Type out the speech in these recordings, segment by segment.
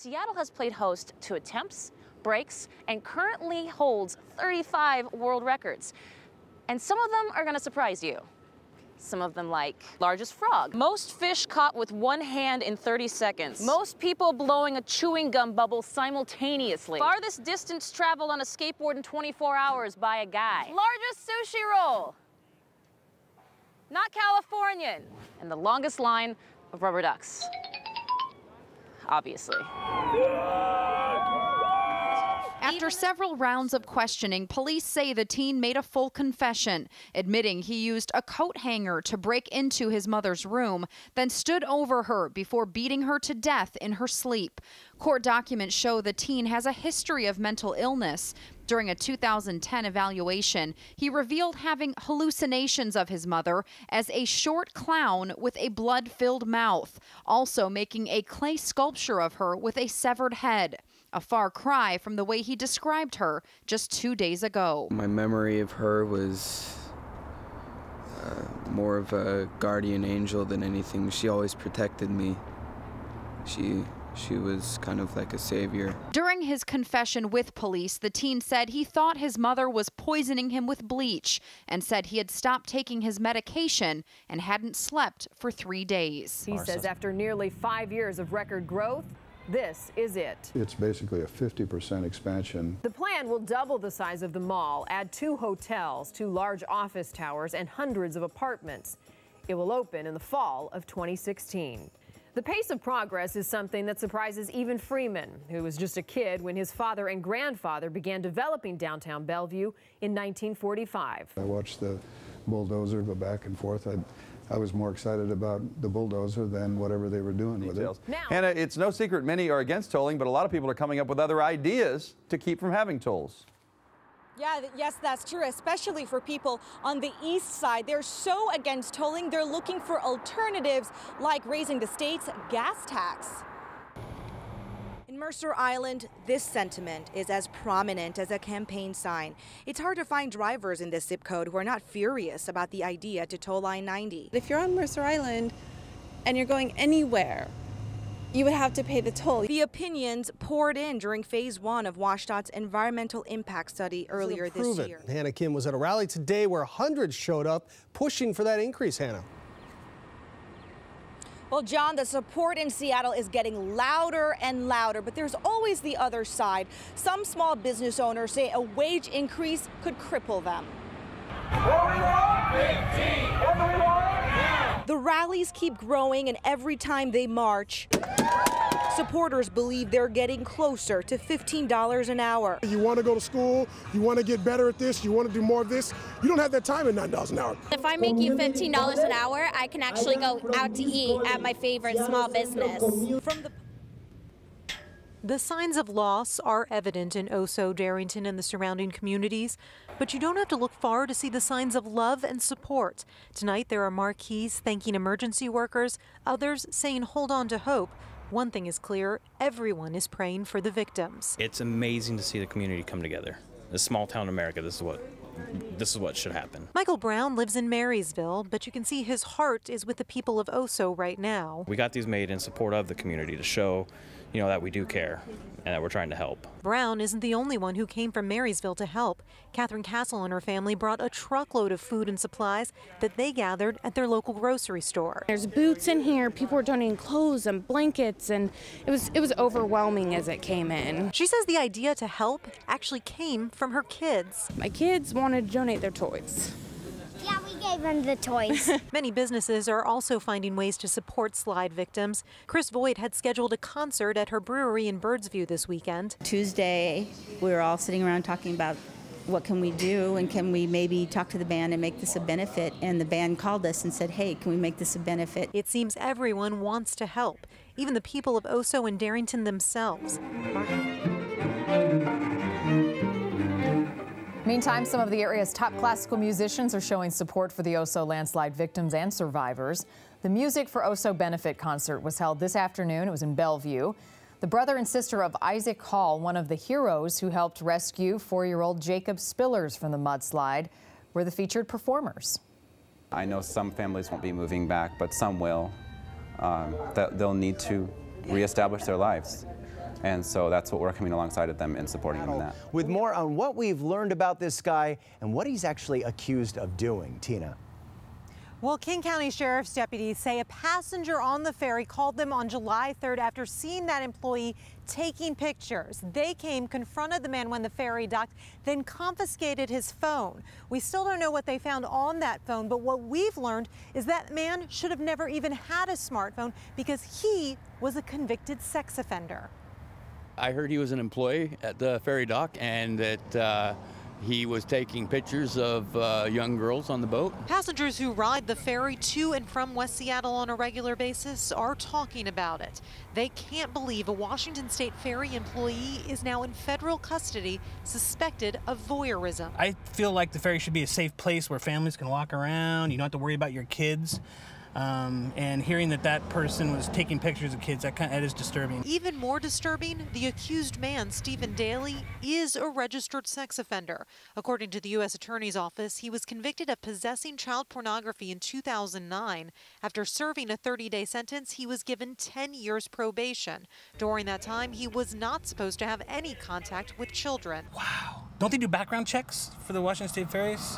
Seattle has played host to attempts, breaks, and currently holds 35 world records. And some of them are going to surprise you. Some of them like largest frog, most fish caught with one hand in 30 seconds, most people blowing a chewing gum bubble simultaneously, farthest distance traveled on a skateboard in 24 hours by a guy, largest sushi roll, not Californian, and the longest line of rubber ducks, obviously. After several rounds of questioning, police say the teen made a full confession, admitting he used a coat hanger to break into his mother's room, then stood over her before beating her to death in her sleep. Court documents show the teen has a history of mental illness. During a 2010 evaluation, he revealed having hallucinations of his mother as a short clown with a blood-filled mouth, also making a clay sculpture of her with a severed head. A far cry from the way he described her just 2 days ago. My memory of her was more of a guardian angel than anything. She always protected me. She was kind of like a savior. During his confession with police, the teen said he thought his mother was poisoning him with bleach and said he had stopped taking his medication and hadn't slept for 3 days. He says after nearly 5 years of record growth, this is it. It's basically a 50% expansion. The plan will double the size of the mall, add 2 hotels, 2 large office towers, and hundreds of apartments. It will open in the fall of 2016. The pace of progress is something that surprises even Freeman, who was just a kid when his father and grandfather began developing downtown Bellevue in 1945. I watched the bulldozer go back and forth. I was more excited about the bulldozer than whatever they were doing with it. Now, Hannah, it's no secret many are against tolling, but a lot of people are coming up with other ideas to keep from having tolls. Yeah, yes, that's true, especially for people on the east side. They're so against tolling, they're looking for alternatives like raising the state's gas tax. In Mercer Island, this sentiment is as prominent as a campaign sign. It's hard to find drivers in this zip code who are not furious about the idea to toll I-90. If you're on Mercer Island and you're going anywhere, you would have to pay the toll. The opinions poured in during phase 1 of WashDOT's environmental impact study earlier this year. Hannah Kim was at a rally today where hundreds showed up pushing for that increase, Hannah. Well, John, the support in Seattle is getting louder and louder, but there's always the other side. Some small business owners say a wage increase could cripple them. The rallies keep growing, and every time they march, supporters believe they're getting closer to $15 an hour. You want to go to school, you want to get better at this, you want to do more of this, you don't have that time at $9 an hour. If I make you $15 an hour, I can actually go out to eat at my favorite small business. The signs of loss are evident in Oso, Darrington, and the surrounding communities, but you don't have to look far to see the signs of love and support. Tonight, there are marquees thanking emergency workers, others saying hold on to hope. One thing is clear, everyone is praying for the victims. It's amazing to see the community come together. This small town America, this is what should happen. Michael Brown lives in Marysville, but you can see his heart is with the people of Oso right now. We got these made in support of the community to show, that we do care and that we're trying to help. Brown isn't the only one who came from Marysville to help. Catherine Castle and her family brought a truckload of food and supplies that they gathered at their local grocery store. There's boots in here, people were donating clothes and blankets, and it was overwhelming as it came in. She says the idea to help actually came from her kids. My kids wanted to donate their toys. Yeah, we gave them the toys. Many businesses are also finding ways to support slide victims. Chris Voigt had scheduled a concert at her brewery in Birdsview this weekend. Tuesday, we were all sitting around talking about what can we do and can we maybe talk to the band and make this a benefit. And the band called us and said, hey, can we make this a benefit? It seems everyone wants to help, even the people of Oso and Darrington themselves. Meantime, some of the area's top classical musicians are showing support for the Oso landslide victims and survivors. The Music for Oso benefit concert was held this afternoon. It was in Bellevue. The brother and sister of Isaac Hall, one of the heroes who helped rescue 4-year-old Jacob Spillers from the mudslide, were the featured performers. I know some families won't be moving back, but some will. They'll need to reestablish their lives. And so that's what we're coming alongside of them and supporting them in that. With more on what we've learned about this guy and what he's actually accused of doing. Tina. Well, King County Sheriff's deputies say a passenger on the ferry called them on July 3rd after seeing that employee taking pictures. They came, confronted the man when the ferry docked, then confiscated his phone. We still don't know what they found on that phone, but what we've learned is that man should have never even had a smartphone because he was a convicted sex offender. I heard he was an employee at the ferry dock and that he was taking pictures of young girls on the boat. Passengers who ride the ferry to and from West Seattle on a regular basis are talking about it. They can't believe a Washington State ferry employee is now in federal custody, suspected of voyeurism. I feel like the ferry should be a safe place where families can walk around. You don't have to worry about your kids. And hearing that that person was taking pictures of kids, that is disturbing. Even more disturbing, the accused man, Stephen Daly, is a registered sex offender. According to the U.S. Attorney's Office, he was convicted of possessing child pornography in 2009. After serving a 30-day sentence, he was given 10 years probation. During that time, he was not supposed to have any contact with children. Wow. Don't they do background checks for the Washington State ferries?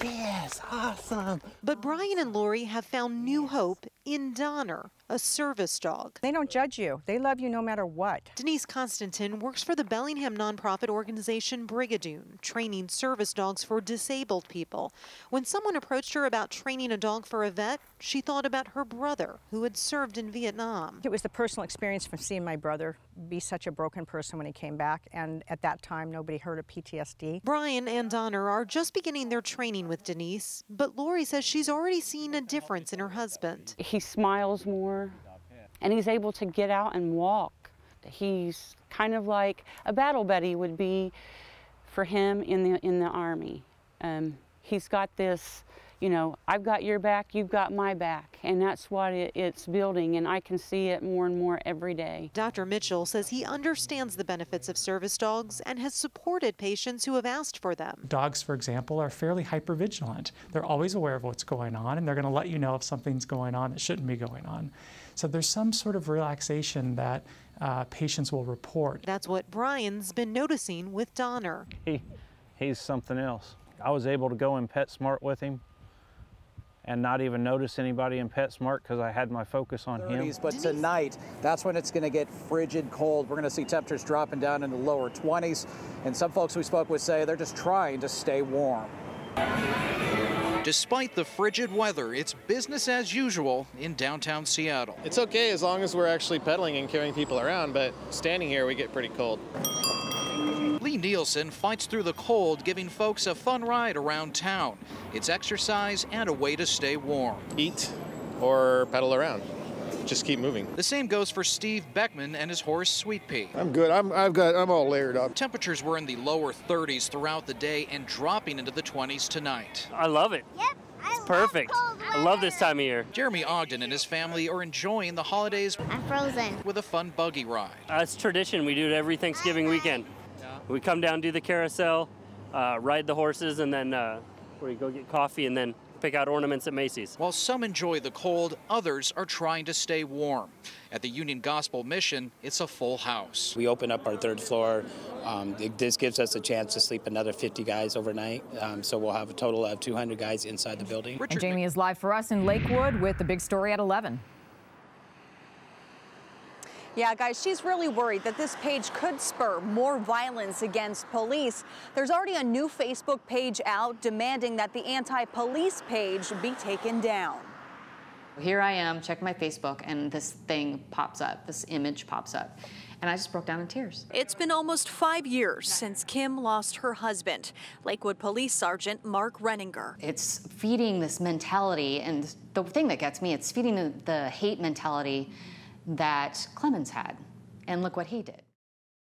Yes, awesome. But Brian and Lori have found new hope in Donner, a service dog. They don't judge you. They love you no matter what. Denise Constantin works for the Bellingham nonprofit organization Brigadoon, training service dogs for disabled people. When someone approached her about training a dog for a vet, she thought about her brother, who had served in Vietnam. It was the personal experience from seeing my brother be such a broken person when he came back, and at that time, nobody heard of PTSD. Brian and Donner are just beginning their training with Denise, but Lori says she's already seen a difference in her husband. He smiles more, and he's able to get out and walk. He's kind of like a battle buddy would be for him in the Army. He's got this, you know, I've got your back, you've got my back, and that's what it's building, and I can see it more and more every day. Dr. Mitchell says he understands the benefits of service dogs and has supported patients who have asked for them. Dogs, for example, are fairly hypervigilant. They're always aware of what's going on, and they're going to let you know if something's going on that shouldn't be going on. So there's some sort of relaxation that patients will report. That's what Brian's been noticing with Donner. He's something else. I was able to go in PetSmart with him and not even notice anybody in PetSmart because I had my focus on him. But tonight, that's when it's going to get frigid cold. We're going to see temperatures dropping down into the lower 20s. And some folks we spoke with say they're just trying to stay warm. Despite the frigid weather, it's business as usual in downtown Seattle. It's okay as long as we're actually pedaling and carrying people around, but standing here we get pretty cold. Lee Nielsen fights through the cold, giving folks a fun ride around town. It's exercise and a way to stay warm. Eat or pedal around. Just keep moving. The same goes for Steve Beckman and his horse Sweet Pea. I'm good. I'm all layered up. Temperatures were in the lower 30s throughout the day and dropping into the 20s tonight. I love it. Yep. It's perfect. I love this time of year. Jeremy Ogden and his family are enjoying the holidays. I'm frozen. With a fun buggy ride. It's tradition. We do it every Thanksgiving weekend. We come down, do the carousel, ride the horses, and then we go get coffee and then pick out ornaments at Macy's. While some enjoy the cold, others are trying to stay warm. At the Union Gospel Mission, it's a full house. We open up our third floor. This gives us a chance to sleep another 50 guys overnight, so we'll have a total of 200 guys inside the building. And Jamie is live for us in Lakewood with the big story at 11. Yeah, guys, she's really worried that this page could spur more violence against police. There's already a new Facebook page out demanding that the anti-police page be taken down. Here I am, checking my Facebook, and this thing pops up, this image pops up. And I just broke down in tears. It's been almost 5 years since Kim lost her husband, Lakewood Police Sergeant Mark Renninger. It's feeding this mentality, and the thing that gets me, it's feeding the hate mentality that Clemens had. And look what he did.